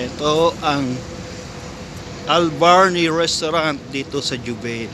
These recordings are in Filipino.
Ito ang Albarni Restaurant dito sa Jubail.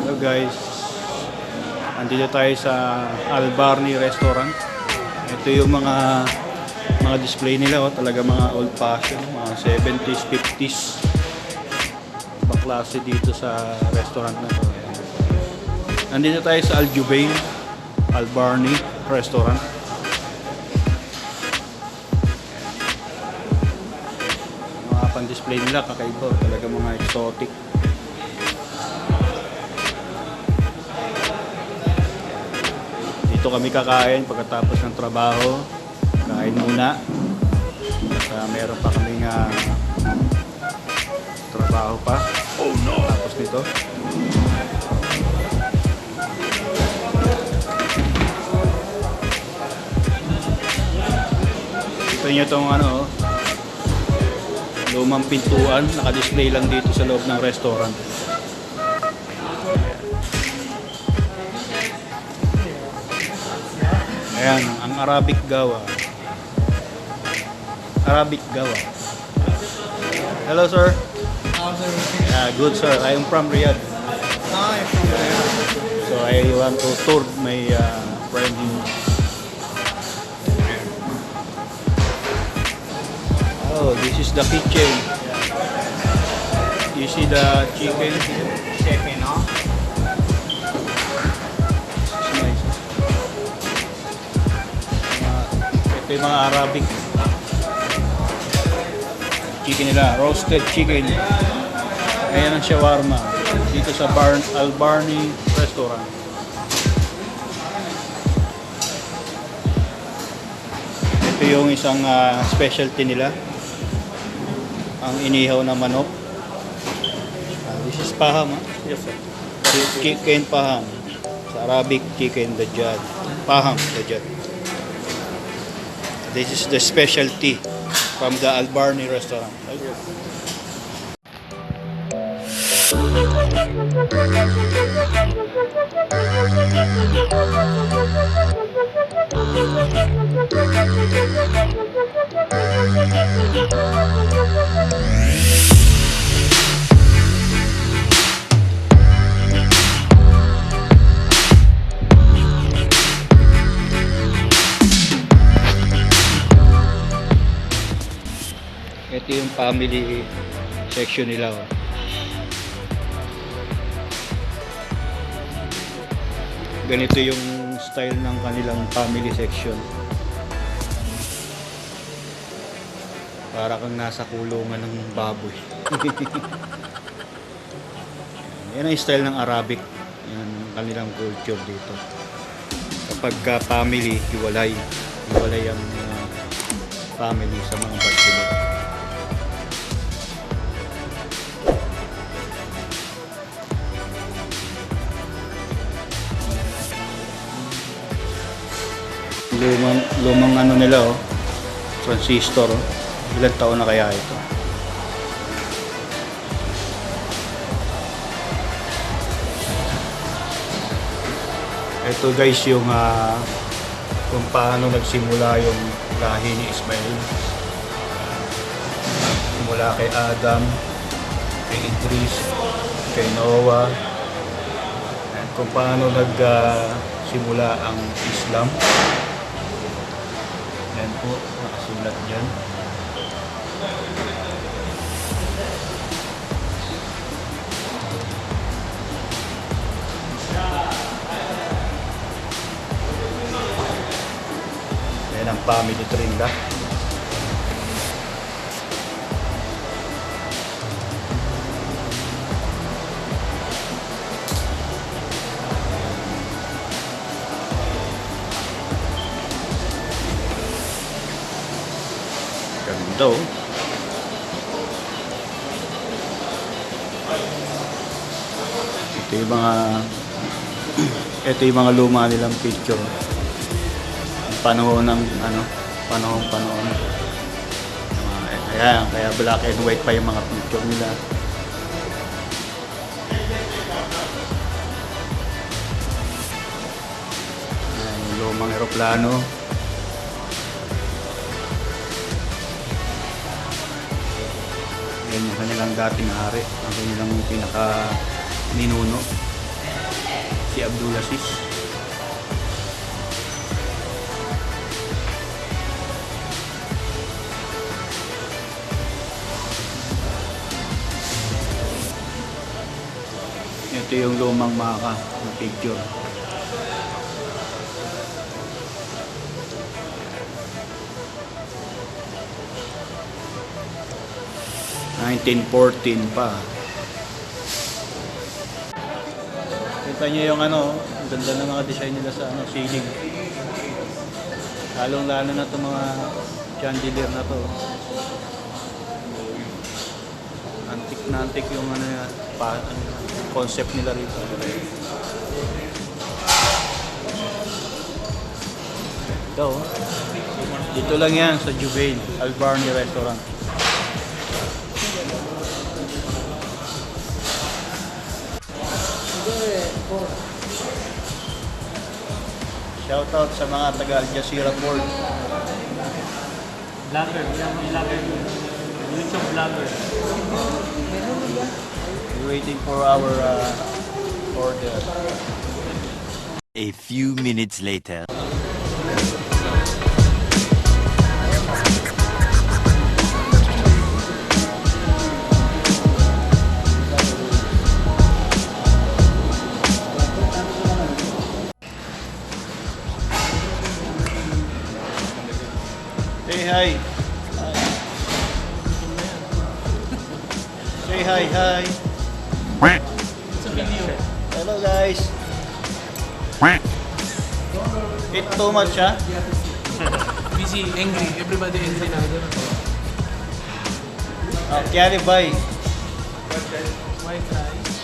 Hello guys, andito tayo sa Albarni Restaurant. Ito yung mga display nila, talaga mga old fashion, mga 70s, 50s baklase dito sa restaurant na to. Andito tayo sa Al Jubail Albarni Restaurant. Mga pan-display nila kakaiba, talaga mga exotic. Dito kami kakain pagkatapos ng trabaho. Kain muna. At meron pa kaming trabaho pa. Oh no! Tapos nito. Ito nyo itong lumang pintuan. Naka-display lang dito sa loob ng restaurant. Ayan, ang Arabic Gawa. Arabic Gawa. Hello, sir. Hello, sir. Yeah, good, sir. I am from Riyadh. I'm from there. So I want to tour my friend in... Oh, this is the kitchen. You see the chicken? Chicken, no? Ito yung mga Arabic chicken nila, roasted chicken. Ayan ang shawarma dito sa Albarni Restaurant. Ito yung isang specialty nila, ang inihaw na manok. This is paham, Yes, sir. chicken paham. Sa Arabic, chicken dajjal. Paham dajjal. This is the specialty from the Albarni Restaurant. Ito yung family section nila. Ganito yung style ng kanilang family section. Para kang nasa kulungan ng baboy. Yan ang style ng Arabic. Yan ang kanilang culture dito. Kapag family, hiwalay ang family sa mga bachelor. Lumang nila, transistor. Ilang taon na kaya ito? Ito guys yung kung paano nagsimula yung lahi ni Ismail. Mula kay Adam, kay Idris, kay Noah, at kung paano nagsimula ang Islam. Yan po, nakasulat dyan. Yan ang family tree nila. Ganda, oh. Ito yung mga ito yung mga luma nilang picture. Panahon ng panahon. Ayan, kaya black and white pa yung mga picture nila. Ayan, yung lumang eroplano. Ayan yung kanilang dating hari, ang kanilang pinaka ninuno, si Abdulaziz. Ito yung lumang maka na picture. (1914) pa. Kita niyo yung ang ganda ng mga design nila sa ceiling. Lalong-lalo na itong mga chandelier na to. Antique na antique yung concept nila rito. Ito, dito lang yan sa Jubail, Albarni Restaurant. Shoutout sa mga taga Al Jazeera Port. Vlogger. YouTube vlogger. We're waiting for our order. A few minutes later. Say hi. Say hi. Sa video. Hello guys. Eat too much ha? Busy, angry. Everybody angry na. Kyari bye. White rice.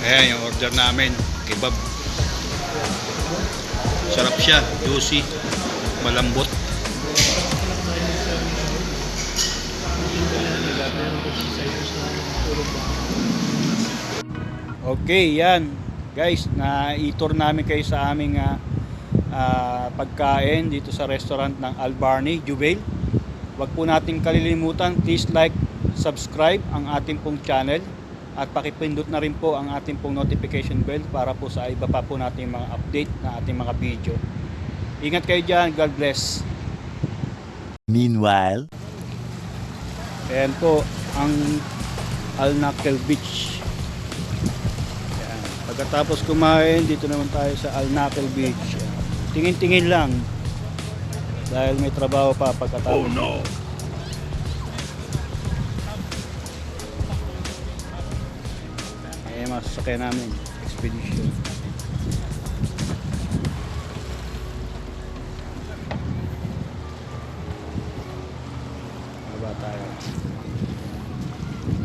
Ayan yung order namin. Kebab. Sarap siya. Juicy. Malambot. Okay, yan. Guys, na-i-tour namin kayo sa aming pagkain dito sa restaurant ng Albarni, Jubail. Huwag po nating kalilimutan, please like, subscribe ang ating pong channel at pakipindot na rin po ang ating pong notification bell para po sa iba pa po nating mga update na ating mga video. Ingat kayo dyan. God bless. Meanwhile, Ayan po ang Al Nakhel Beach. Ayan. Pagkatapos kumain, dito naman tayo sa Al Nakhel Beach. Tingin-tingin lang dahil may trabaho pa pagkatapos. Oh no! Ayan, masasakyan namin. Expedition. Baba tayo.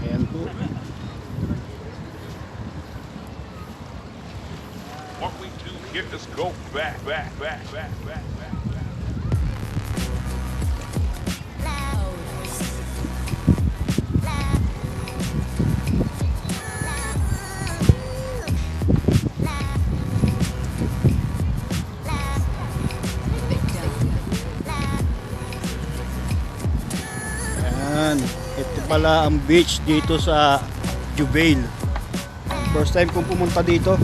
Ayan po. What we do here is go back. Ayan. Ito pala ang beach dito sa Jubail. First time kong pumunta dito.